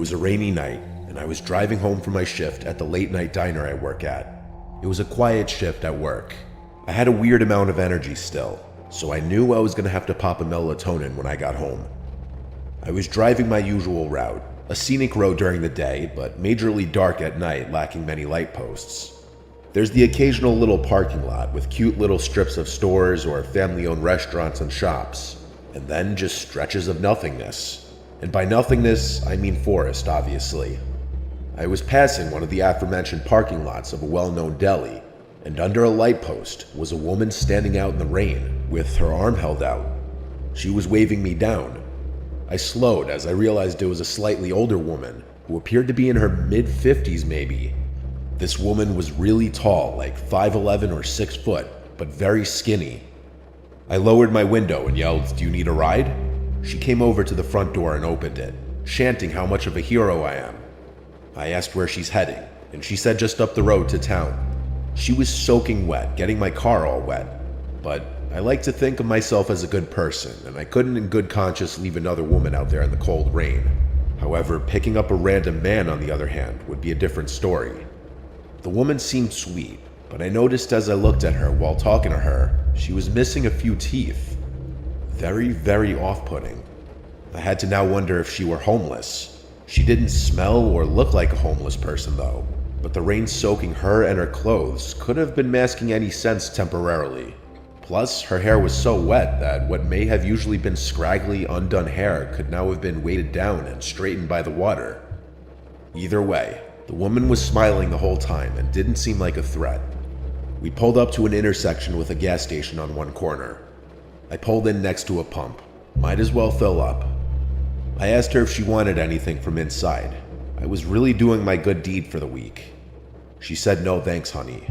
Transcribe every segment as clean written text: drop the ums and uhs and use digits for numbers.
was a rainy night, and I was driving home from my shift at the late night diner I work at. It was a quiet shift at work. I had a weird amount of energy still, so I knew I was going to have to pop a melatonin when I got home. I was driving my usual route, a scenic road during the day, but majorly dark at night, lacking many light posts. There's the occasional little parking lot with cute little strips of stores or family-owned restaurants and shops, and then just stretches of nothingness. And by nothingness, I mean forest, obviously. I was passing one of the aforementioned parking lots of a well-known deli, and under a light post was a woman standing out in the rain with her arm held out. She was waving me down. I slowed as I realized it was a slightly older woman who appeared to be in her mid-50s maybe. This woman was really tall, like 5'11" or 6 foot, but very skinny. I lowered my window and yelled, "Do you need a ride?" She came over to the front door and opened it, chanting how much of a hero I am. I asked where she's heading, and she said just up the road to town. She was soaking wet, getting my car all wet, but I like to think of myself as a good person, and I couldn't in good conscience leave another woman out there in the cold rain. However, picking up a random man, on the other hand, would be a different story. The woman seemed sweet, but I noticed as I looked at her while talking to her, she was missing a few teeth. Very, very off-putting. I had to now wonder if she were homeless. She didn't smell or look like a homeless person though, but the rain soaking her and her clothes could have been masking any sense temporarily. Plus, her hair was so wet that what may have usually been scraggly, undone hair could now have been weighted down and straightened by the water. Either way, the woman was smiling the whole time and didn't seem like a threat. We pulled up to an intersection with a gas station on one corner. I pulled in next to a pump. Might as well fill up. I asked her if she wanted anything from inside. I was really doing my good deed for the week. She said no thanks, honey.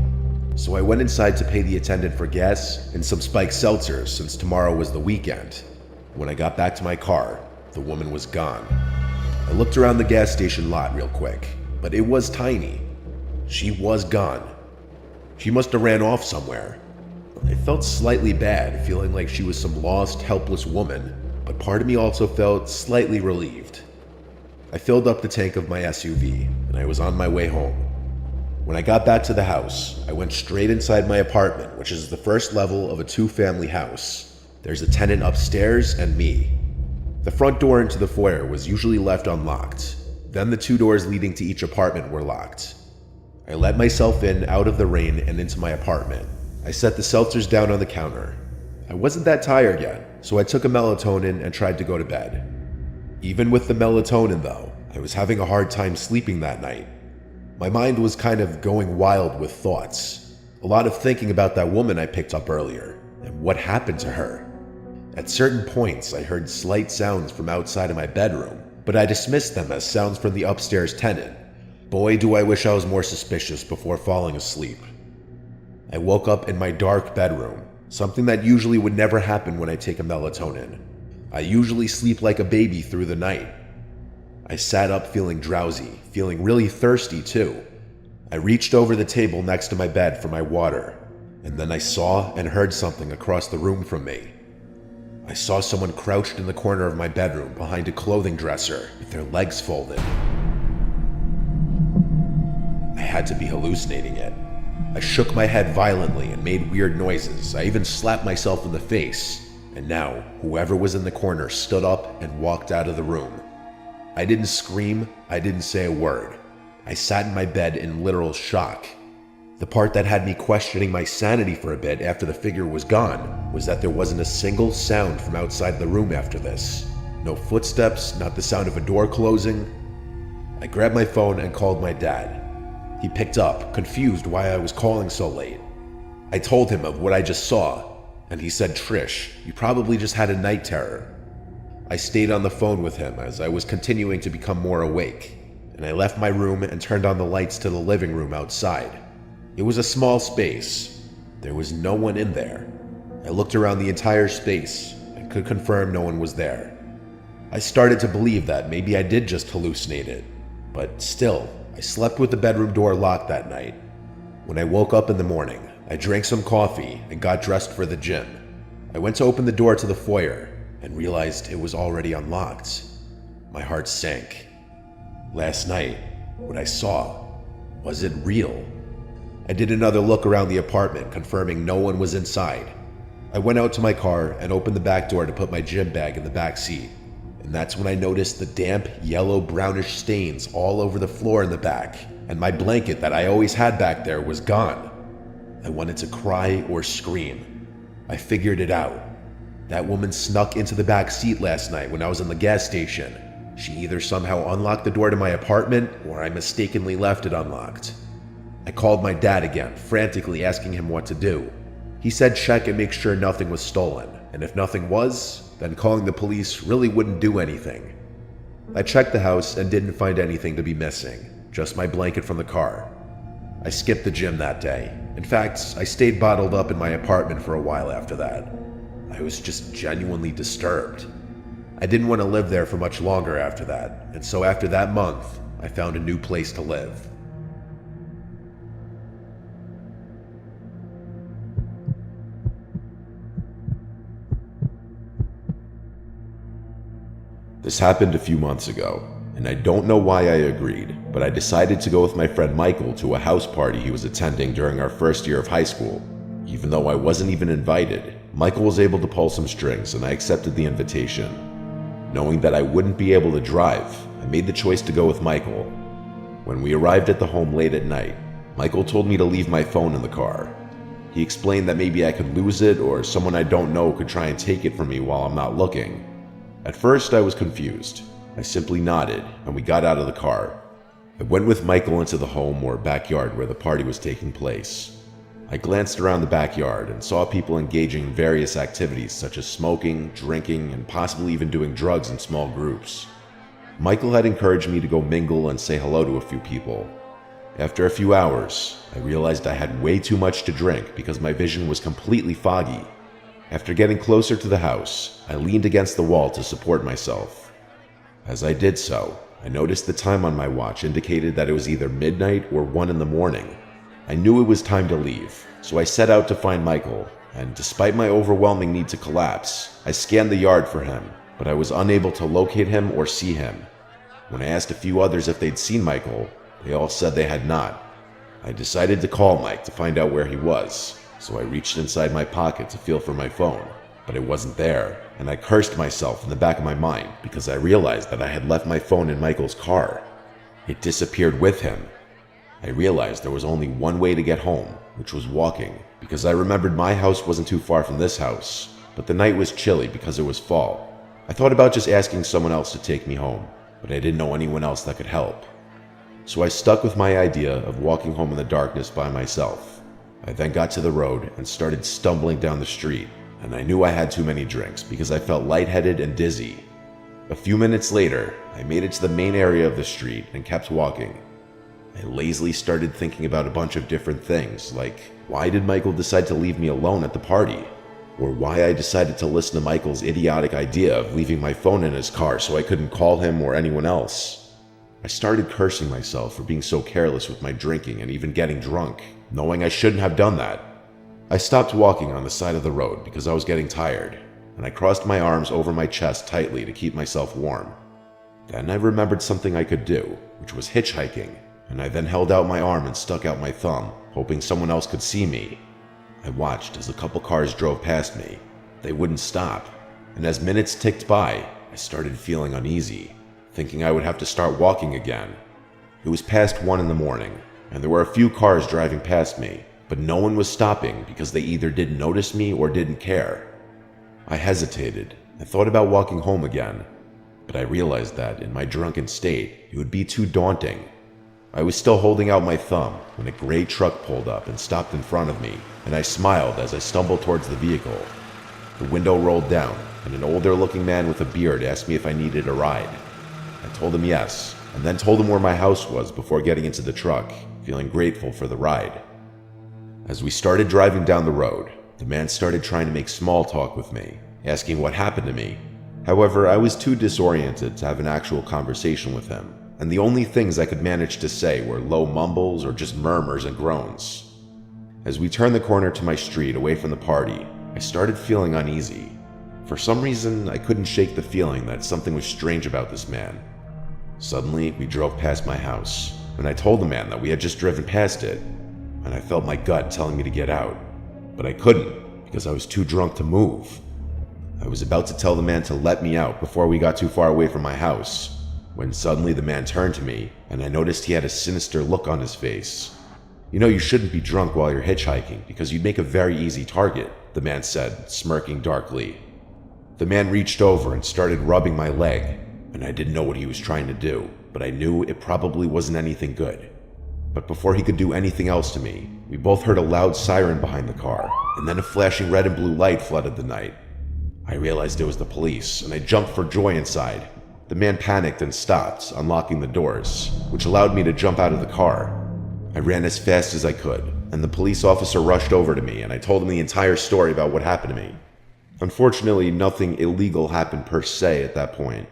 So I went inside to pay the attendant for gas and some spiked seltzers since tomorrow was the weekend. When I got back to my car, the woman was gone. I looked around the gas station lot real quick, but it was tiny. She was gone. She must have ran off somewhere. I felt slightly bad, feeling like she was some lost, helpless woman, but part of me also felt slightly relieved. I filled up the tank of my SUV, and I was on my way home. When I got back to the house, I went straight inside my apartment, which is the first level of a 2-family house. There's a tenant upstairs and me. The front door into the foyer was usually left unlocked. Then the 2 doors leading to each apartment were locked. I let myself in out of the rain and into my apartment. I set the seltzers down on the counter. I wasn't that tired yet, so I took a melatonin and tried to go to bed. Even with the melatonin though, I was having a hard time sleeping that night. My mind was kind of going wild with thoughts. A lot of thinking about that woman I picked up earlier, and what happened to her. At certain points, I heard slight sounds from outside of my bedroom, but I dismissed them as sounds from the upstairs tenant. Boy, do I wish I was more suspicious before falling asleep. I woke up in my dark bedroom, something that usually would never happen when I take a melatonin. I usually sleep like a baby through the night. I sat up feeling drowsy, feeling really thirsty too. I reached over the table next to my bed for my water, and then I saw and heard something across the room from me. I saw someone crouched in the corner of my bedroom behind a clothing dresser with their legs folded. I had to be hallucinating it. I shook my head violently and made weird noises. I even slapped myself in the face. And now, whoever was in the corner stood up and walked out of the room. I didn't scream, I didn't say a word. I sat in my bed in literal shock. The part that had me questioning my sanity for a bit after the figure was gone was that there wasn't a single sound from outside the room after this. No footsteps, not the sound of a door closing. I grabbed my phone and called my dad. He picked up, confused why I was calling so late. I told him of what I just saw, and he said, "Trish, you probably just had a night terror." I stayed on the phone with him as I was continuing to become more awake, and I left my room and turned on the lights to the living room outside. It was a small space. There was no one in there. I looked around the entire space and could confirm no one was there. I started to believe that maybe I did just hallucinate it, but still, I slept with the bedroom door locked that night. When I woke up in the morning, I drank some coffee and got dressed for the gym. I went to open the door to the foyer and realized it was already unlocked. My heart sank. Last night, what I saw, was it real? I did another look around the apartment, confirming no one was inside. I went out to my car and opened the back door to put my gym bag in the back seat. And that's when I noticed the damp, yellow, brownish stains all over the floor in the back, and my blanket that I always had back there was gone. I wanted to cry or scream. I figured it out. That woman snuck into the back seat last night when I was in the gas station. She either somehow unlocked the door to my apartment, or I mistakenly left it unlocked. I called my dad again, frantically asking him what to do. He said check and make sure nothing was stolen, and if nothing was, then calling the police really wouldn't do anything. I checked the house and didn't find anything to be missing, just my blanket from the car. I skipped the gym that day. In fact, I stayed bottled up in my apartment for a while after that. I was just genuinely disturbed. I didn't want to live there for much longer after that, and so after that month, I found a new place to live. This happened a few months ago, and I don't know why I agreed, but I decided to go with my friend Michael to a house party he was attending during our first year of high school. Even though I wasn't even invited, Michael was able to pull some strings and I accepted the invitation. Knowing that I wouldn't be able to drive, I made the choice to go with Michael. When we arrived at the home late at night, Michael told me to leave my phone in the car. He explained that maybe I could lose it or someone I don't know could try and take it from me while I'm not looking. At first, I was confused. I simply nodded, and we got out of the car. I went with Michael into the home or backyard where the party was taking place. I glanced around the backyard and saw people engaging in various activities such as smoking, drinking, and possibly even doing drugs in small groups. Michael had encouraged me to go mingle and say hello to a few people. After a few hours, I realized I had way too much to drink because my vision was completely foggy. After getting closer to the house, I leaned against the wall to support myself. As I did so, I noticed the time on my watch indicated that it was either midnight or 1 in the morning. I knew it was time to leave, so I set out to find Michael, and despite my overwhelming need to collapse, I scanned the yard for him, but I was unable to locate him or see him. When I asked a few others if they'd seen Michael, they all said they had not. I decided to call Mike to find out where he was. So I reached inside my pocket to feel for my phone, but it wasn't there, and I cursed myself in the back of my mind because I realized that I had left my phone in Michael's car. It disappeared with him. I realized there was only one way to get home, which was walking, because I remembered my house wasn't too far from this house, but the night was chilly because it was fall. I thought about just asking someone else to take me home, but I didn't know anyone else that could help. So I stuck with my idea of walking home in the darkness by myself. I then got to the road and started stumbling down the street, and I knew I had too many drinks because I felt lightheaded and dizzy. A few minutes later, I made it to the main area of the street and kept walking. I lazily started thinking about a bunch of different things, like why did Michael decide to leave me alone at the party? Or why I decided to listen to Michael's idiotic idea of leaving my phone in his car so I couldn't call him or anyone else. I started cursing myself for being so careless with my drinking and even getting drunk, knowing I shouldn't have done that. I stopped walking on the side of the road because I was getting tired, and I crossed my arms over my chest tightly to keep myself warm. Then I remembered something I could do, which was hitchhiking, and I then held out my arm and stuck out my thumb, hoping someone else could see me. I watched as a couple cars drove past me. They wouldn't stop, and as minutes ticked by, I started feeling uneasy, thinking I would have to start walking again. It was past 1 in the morning, and there were a few cars driving past me, but no one was stopping because they either didn't notice me or didn't care. I hesitated and thought about walking home again, but I realized that in my drunken state, it would be too daunting. I was still holding out my thumb when a gray truck pulled up and stopped in front of me, and I smiled as I stumbled towards the vehicle. The window rolled down, and an older-looking man with a beard asked me if I needed a ride. I told him yes, and then told him where my house was before getting into the truck, feeling grateful for the ride. As we started driving down the road, the man started trying to make small talk with me, asking what happened to me. However, I was too disoriented to have an actual conversation with him, and the only things I could manage to say were low mumbles or just murmurs and groans. As we turned the corner to my street away from the party, I started feeling uneasy. For some reason, I couldn't shake the feeling that something was strange about this man. Suddenly, we drove past my house, and I told the man that we had just driven past it, and I felt my gut telling me to get out, but I couldn't because I was too drunk to move. I was about to tell the man to let me out before we got too far away from my house, when suddenly the man turned to me, and I noticed he had a sinister look on his face. "You know you shouldn't be drunk while you're hitchhiking because you'd make a very easy target," the man said, smirking darkly. The man reached over and started rubbing my leg, and I didn't know what he was trying to do, but I knew it probably wasn't anything good. But before he could do anything else to me, we both heard a loud siren behind the car, and then a flashing red and blue light flooded the night. I realized it was the police, and I jumped for joy inside. The man panicked and stopped, unlocking the doors, which allowed me to jump out of the car. I ran as fast as I could, and the police officer rushed over to me, and I told him the entire story about what happened to me. Unfortunately, nothing illegal happened per se at that point.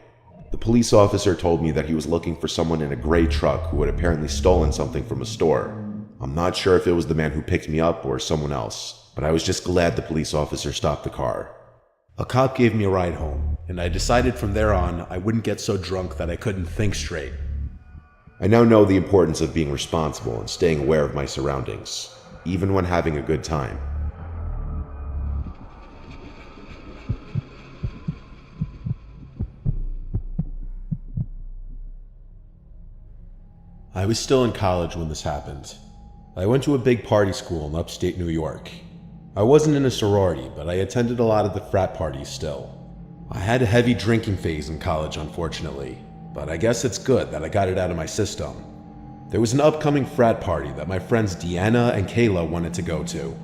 The police officer told me that he was looking for someone in a gray truck who had apparently stolen something from a store. I'm not sure if it was the man who picked me up or someone else, but I was just glad the police officer stopped the car. A cop gave me a ride home, and I decided from there on I wouldn't get so drunk that I couldn't think straight. I now know the importance of being responsible and staying aware of my surroundings, even when having a good time. I was still in college when this happened. I went to a big party school in upstate New York. I wasn't in a sorority, but I attended a lot of the frat parties still. I had a heavy drinking phase in college, unfortunately, but I guess it's good that I got it out of my system. There was an upcoming frat party that my friends Deanna and Kayla wanted to go to.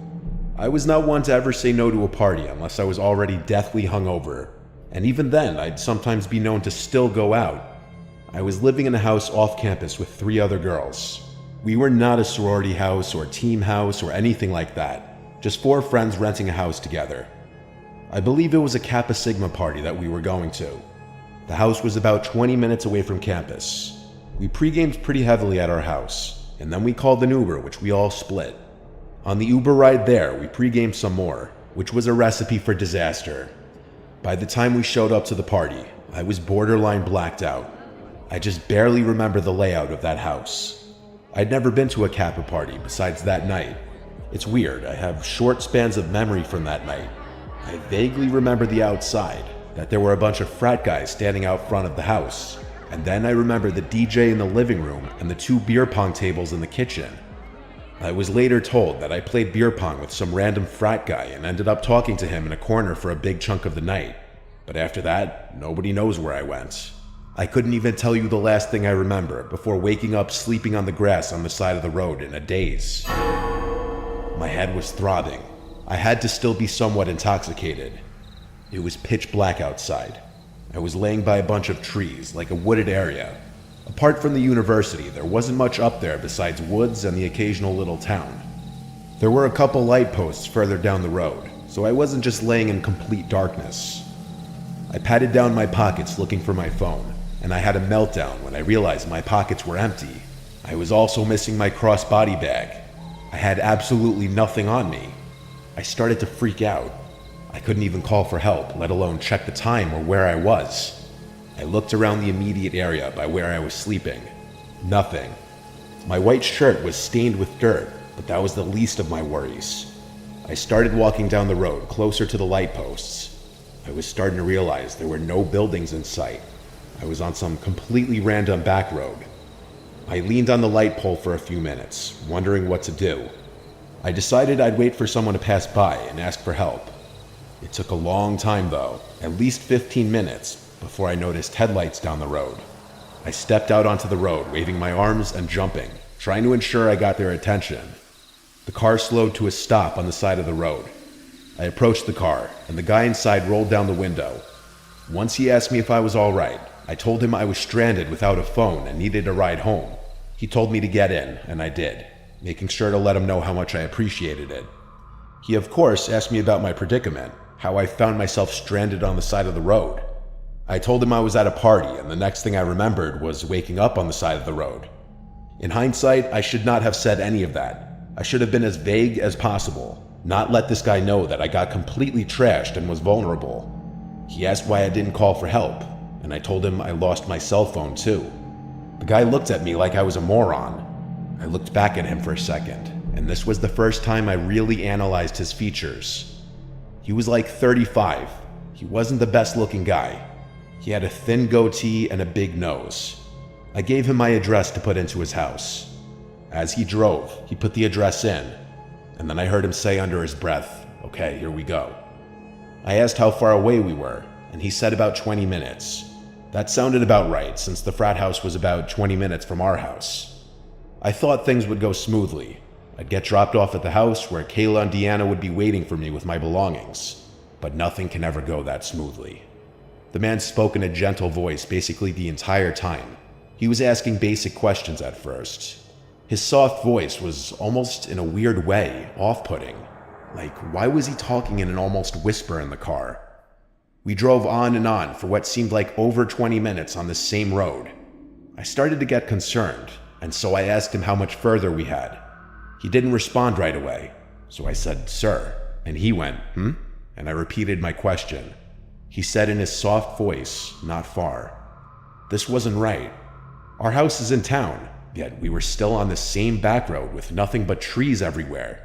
I was not one to ever say no to a party unless I was already deathly hungover, and even then I'd sometimes be known to still go out. I was living in a house off campus with 3 other girls. We were not a sorority house or team house or anything like that. Just 4 friends renting a house together. I believe it was a Kappa Sigma party that we were going to. The house was about 20 minutes away from campus. We pre-gamed pretty heavily at our house, and then we called an Uber, which we all split. On the Uber ride there, we pre-gamed some more, which was a recipe for disaster. By the time we showed up to the party, I was borderline blacked out. I just barely remember the layout of that house. I'd never been to a Kappa party besides that night. It's weird, I have short spans of memory from that night. I vaguely remember the outside, that there were a bunch of frat guys standing out front of the house, and then I remember the DJ in the living room and the 2 beer pong tables in the kitchen. I was later told that I played beer pong with some random frat guy and ended up talking to him in a corner for a big chunk of the night, but after that, nobody knows where I went. I couldn't even tell you the last thing I remember before waking up sleeping on the grass on the side of the road in a daze. My head was throbbing. I had to still be somewhat intoxicated. It was pitch black outside. I was laying by a bunch of trees, like a wooded area. Apart from the university, there wasn't much up there besides woods and the occasional little town. There were a couple light posts further down the road, so I wasn't just laying in complete darkness. I patted down my pockets looking for my phone, and I had a meltdown when I realized my pockets were empty. I was also missing my crossbody bag. I had absolutely nothing on me. I started to freak out. I couldn't even call for help, let alone check the time or where I was. I looked around the immediate area by where I was sleeping. Nothing. My white shirt was stained with dirt, but that was the least of my worries. I started walking down the road closer to the light posts. I was starting to realize there were no buildings in sight. I was on some completely random back road. I leaned on the light pole for a few minutes, wondering what to do. I decided I'd wait for someone to pass by and ask for help. It took a long time though, at least 15 minutes, before I noticed headlights down the road. I stepped out onto the road, waving my arms and jumping, trying to ensure I got their attention. The car slowed to a stop on the side of the road. I approached the car, and the guy inside rolled down the window. Once he asked me if I was all right, I told him I was stranded without a phone and needed a ride home. He told me to get in, and I did, making sure to let him know how much I appreciated it. He, of course, asked me about my predicament, how I found myself stranded on the side of the road. I told him I was at a party, and the next thing I remembered was waking up on the side of the road. In hindsight, I should not have said any of that. I should have been as vague as possible, not let this guy know that I got completely trashed and was vulnerable. He asked why I didn't call for help, and I told him I lost my cell phone too. The guy looked at me like I was a moron. I looked back at him for a second, and this was the first time I really analyzed his features. He was like 35. He wasn't the best looking guy. He had a thin goatee and a big nose. I gave him my address to put into his house. As he drove, he put the address in, and then I heard him say under his breath, "Okay, here we go." I asked how far away we were, and he said about 20 minutes. That sounded about right, since the frat house was about 20 minutes from our house. I thought things would go smoothly. I'd get dropped off at the house where Kayla and Deanna would be waiting for me with my belongings. But nothing can ever go that smoothly. The man spoke in a gentle voice basically the entire time. He was asking basic questions at first. His soft voice was almost in a weird way off-putting. Like, why was he talking in an almost whisper in the car? We drove on and on for what seemed like over 20 minutes on the same road. I started to get concerned, and so I asked him how much further we had. He didn't respond right away, so I said, "Sir," and he went, "Hmm?" And I repeated my question. He said in his soft voice, "Not far." This wasn't right. Our house is in town, yet we were still on the same back road with nothing but trees everywhere.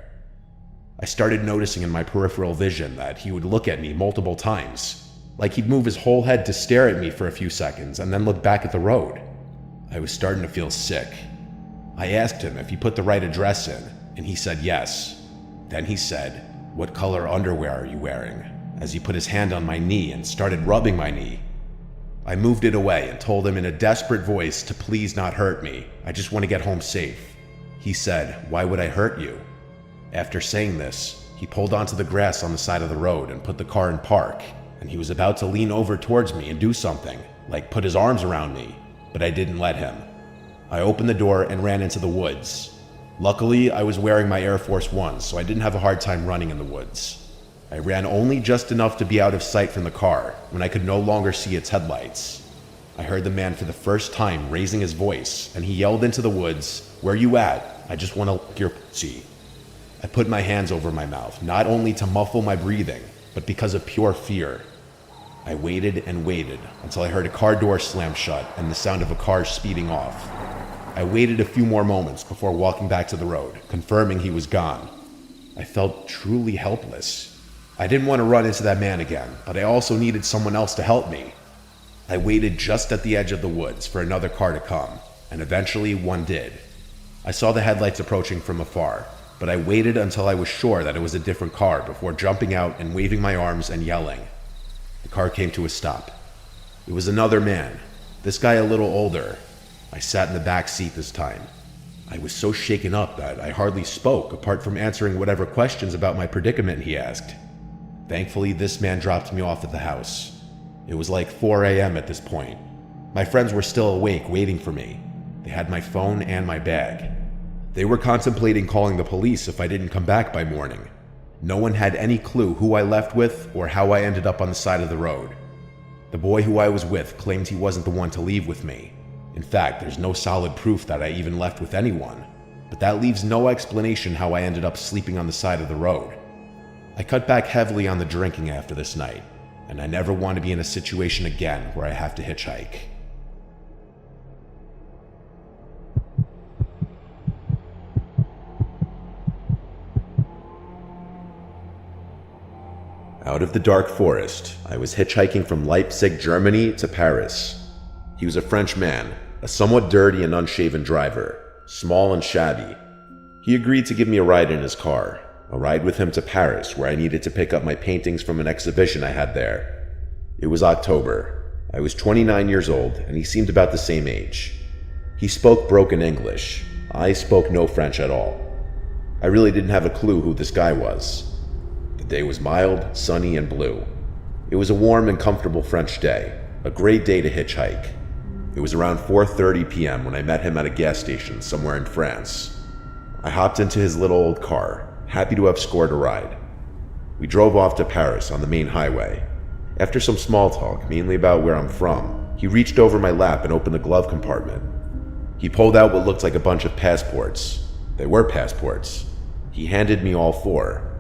I started noticing in my peripheral vision that he would look at me multiple times, like he'd move his whole head to stare at me for a few seconds and then look back at the road. I was starting to feel sick. I asked him if he put the right address in, and he said yes. Then he said, "What color underwear are you wearing?" as he put his hand on my knee and started rubbing my knee. I moved it away and told him in a desperate voice to please not hurt me. I just want to get home safe. He said, "Why would I hurt you?" After saying this, he pulled onto the grass on the side of the road and put the car in park, and he was about to lean over towards me and do something, like put his arms around me, but I didn't let him. I opened the door and ran into the woods. Luckily, I was wearing my Air Force Ones, so I didn't have a hard time running in the woods. I ran only just enough to be out of sight from the car when I could no longer see its headlights. I heard the man for the first time raising his voice, and he yelled into the woods, "Where you at? I just want to lick your pussy." I put my hands over my mouth, not only to muffle my breathing, but because of pure fear. I waited and waited until I heard a car door slam shut and the sound of a car speeding off. I waited a few more moments before walking back to the road, confirming he was gone. I felt truly helpless. I didn't want to run into that man again, but I also needed someone else to help me. I waited just at the edge of the woods for another car to come, and eventually one did. I saw the headlights approaching from afar, but I waited until I was sure that it was a different car before jumping out and waving my arms and yelling. The car came to a stop. It was another man, this guy a little older. I sat in the back seat this time. I was so shaken up that I hardly spoke, apart from answering whatever questions about my predicament he asked. Thankfully, this man dropped me off at the house. It was like 4 a.m. at this point. My friends were still awake, waiting for me. They had my phone and my bag. They were contemplating calling the police if I didn't come back by morning. No one had any clue who I left with or how I ended up on the side of the road. The boy who I was with claimed he wasn't the one to leave with me. In fact, there's no solid proof that I even left with anyone. But that leaves no explanation how I ended up sleeping on the side of the road. I cut back heavily on the drinking after this night, and I never want to be in a situation again where I have to hitchhike. Out of the dark forest, I was hitchhiking from Leipzig, Germany to Paris. He was a French man, a somewhat dirty and unshaven driver, small and shabby. He agreed to give me a ride in his car, a ride with him to Paris where I needed to pick up my paintings from an exhibition I had there. It was October. I was 29 years old and he seemed about the same age. He spoke broken English. I spoke no French at all. I really didn't have a clue who this guy was. The day was mild, sunny, and blue. It was a warm and comfortable French day, a great day to hitchhike. It was around 4:30 p.m. when I met him at a gas station somewhere in France. I hopped into his little old car, happy to have scored a ride. We drove off to Paris on the main highway. After some small talk, mainly about where I'm from, he reached over my lap and opened the glove compartment. He pulled out what looked like a bunch of passports. They were passports. He handed me all four.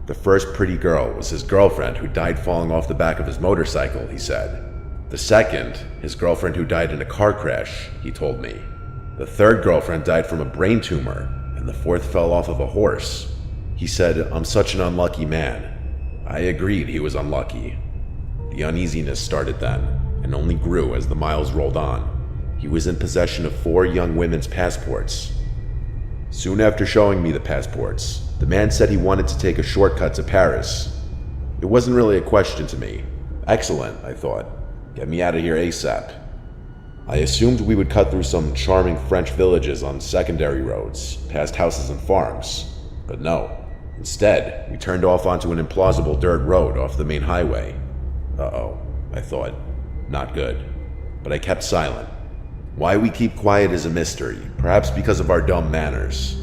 The first pretty girl was his girlfriend who died falling off the back of his motorcycle, he said. The second, his girlfriend who died in a car crash, he told me. The third girlfriend died from a brain tumor, and the fourth fell off of a horse. He said, "I'm such an unlucky man." I agreed he was unlucky. The uneasiness started then, and only grew as the miles rolled on. He was in possession of 4 young women's passports. Soon after showing me the passports, the man said he wanted to take a shortcut to Paris. It wasn't really a question to me. Excellent, I thought. Get me out of here ASAP. I assumed we would cut through some charming French villages on secondary roads, past houses and farms. But no. Instead, we turned off onto an implausible dirt road off the main highway. Uh-oh, I thought. Not good. But I kept silent. Why we keep quiet is a mystery, perhaps because of our dumb manners.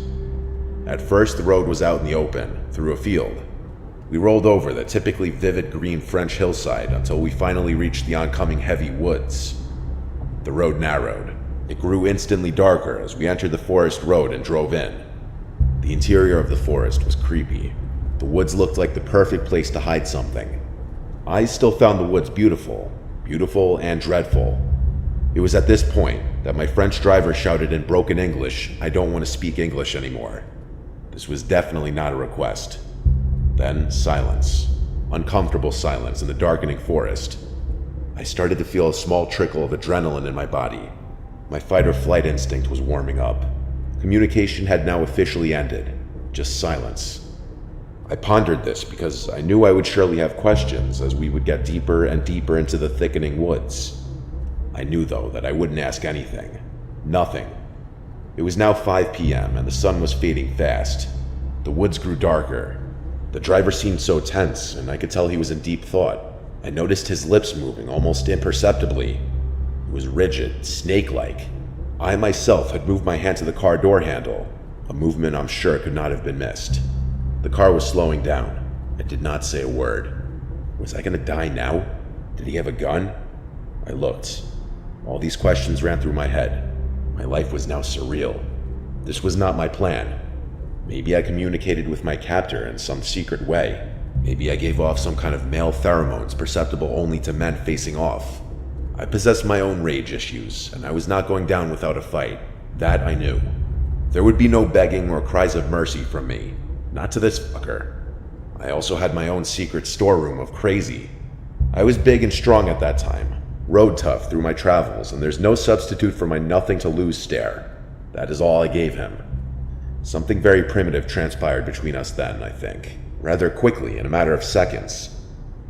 At first, the road was out in the open, through a field. We rolled over the typically vivid green French hillside until we finally reached the oncoming heavy woods. The road narrowed. It grew instantly darker as we entered the forest road and drove in. The interior of the forest was creepy. The woods looked like the perfect place to hide something. I still found the woods beautiful and dreadful. It was at this point that my French driver shouted in broken English, "I don't want to speak English anymore." This was definitely not a request. Then silence. Uncomfortable silence in the darkening forest. I started to feel a small trickle of adrenaline in my body. My fight or flight instinct was warming up. Communication had now officially ended. Just silence. I pondered this because I knew I would surely have questions as we would get deeper and deeper into the thickening woods. I knew, though, that I wouldn't ask anything. Nothing. It was now 5 p.m. and the sun was fading fast. The woods grew darker. The driver seemed so tense, and I could tell he was in deep thought. I noticed his lips moving almost imperceptibly. It was rigid, snake-like. I myself had moved my hand to the car door handle, a movement I'm sure could not have been missed. The car was slowing down. I did not say a word. Was I going to die now? Did he have a gun? I looked. All these questions ran through my head. My life was now surreal. This was not my plan. Maybe I communicated with my captor in some secret way. Maybe I gave off some kind of male pheromones perceptible only to men facing off. I possessed my own rage issues, and I was not going down without a fight. That I knew. There would be no begging or cries of mercy from me. Not to this fucker. I also had my own secret storeroom of crazy. I was big and strong at that time. Road tough through my travels, and there's no substitute for my nothing to lose stare. That is all I gave him. Something very primitive transpired between us then, I think. Rather quickly, in a matter of seconds.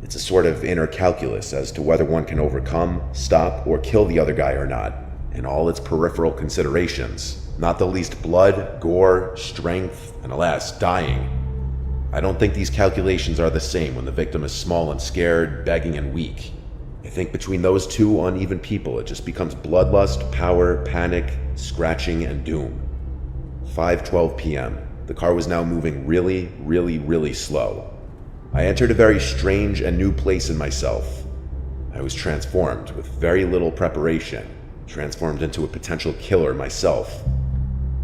It's a sort of inner calculus as to whether one can overcome, stop, or kill the other guy or not, and all its peripheral considerations, not the least blood, gore, strength, and alas, dying. I don't think these calculations are the same when the victim is small and scared, begging and weak. I think between those two uneven people it just becomes bloodlust, power, panic, scratching, and doom. 5:12 p.m. The car was now moving really slow. I entered a very strange and new place in myself. I was transformed with very little preparation, transformed into a potential killer myself.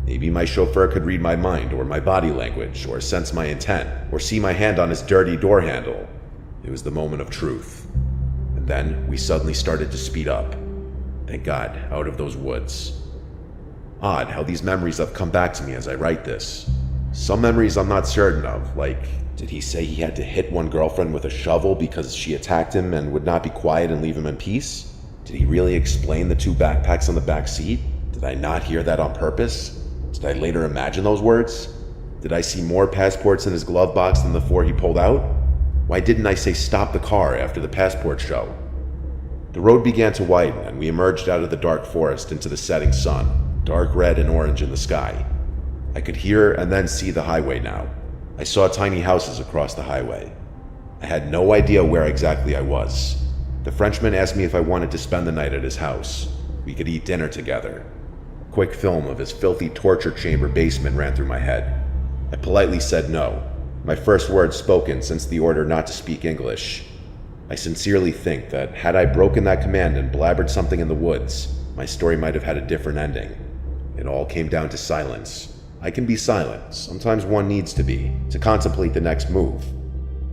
Maybe my chauffeur could read my mind or my body language or sense my intent or see my hand on his dirty door handle. It was the moment of truth. And then we suddenly started to speed up. Thank God, out of those woods. Odd how these memories have come back to me as I write this. Some memories I'm not certain of, like, did he say he had to hit one girlfriend with a shovel because she attacked him and would not be quiet and leave him in peace? Did he really explain the 2 backpacks on the back seat? Did I not hear that on purpose? Did I later imagine those words? Did I see more passports in his glove box than the 4 he pulled out? Why didn't I say stop the car after the passport show? The road began to widen and we emerged out of the dark forest into the setting sun, dark red and orange in the sky. I could hear and then see the highway now. I saw tiny houses across the highway. I had no idea where exactly I was. The Frenchman asked me if I wanted to spend the night at his house. We could eat dinner together. A quick film of his filthy torture chamber basement ran through my head. I politely said no, my first words spoken since the order not to speak English. I sincerely think that had I broken that command and blabbered something in the woods, my story might have had a different ending. It all came down to silence. I can be silent, sometimes one needs to be, to contemplate the next move.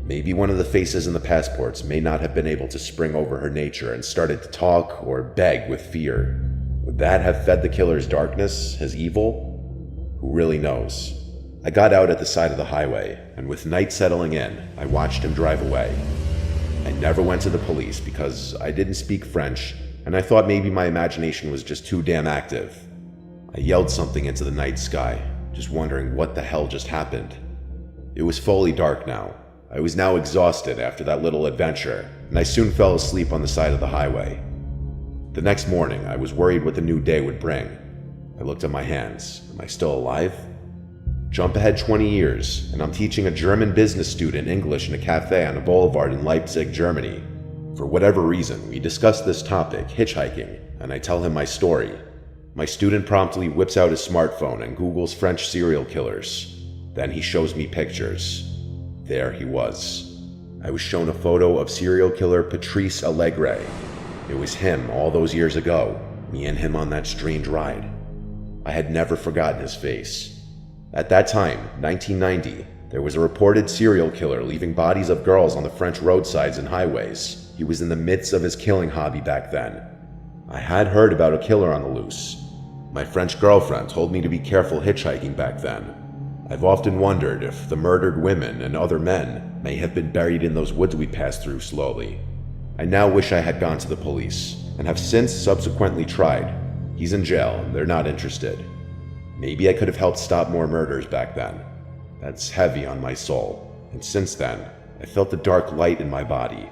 Maybe one of the faces in the passports may not have been able to spring over her nature and started to talk or beg with fear. Would that have fed the killer's darkness, his evil? Who really knows? I got out at the side of the highway, and with night settling in, I watched him drive away. I never went to the police because I didn't speak French, and I thought maybe my imagination was just too damn active. I yelled something into the night sky, just wondering what the hell just happened. It was fully dark now. I was now exhausted after that little adventure, and I soon fell asleep on the side of the highway. The next morning, I was worried what the new day would bring. I looked at my hands. Am I still alive? Jump ahead 20 years, and I'm teaching a German business student English in a cafe on a boulevard in Leipzig, Germany. For whatever reason, we discuss this topic, hitchhiking, and I tell him my story. My student promptly whips out his smartphone and Googles French serial killers. Then he shows me pictures. There he was. I was shown a photo of serial killer Patrice Allegre. It was him all those years ago, me and him on that strange ride. I had never forgotten his face. At that time, 1990, there was a reported serial killer leaving bodies of girls on the French roadsides and highways. He was in the midst of his killing hobby back then. I had heard about a killer on the loose. My French girlfriend told me to be careful hitchhiking back then. I've often wondered if the murdered women and other men may have been buried in those woods we passed through slowly. I now wish I had gone to the police, and have since subsequently tried. He's in jail, and they're not interested. Maybe I could have helped stop more murders back then. That's heavy on my soul, and since then, I felt the dark light in my body.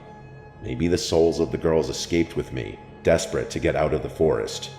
Maybe the souls of the girls escaped with me, desperate to get out of the forest.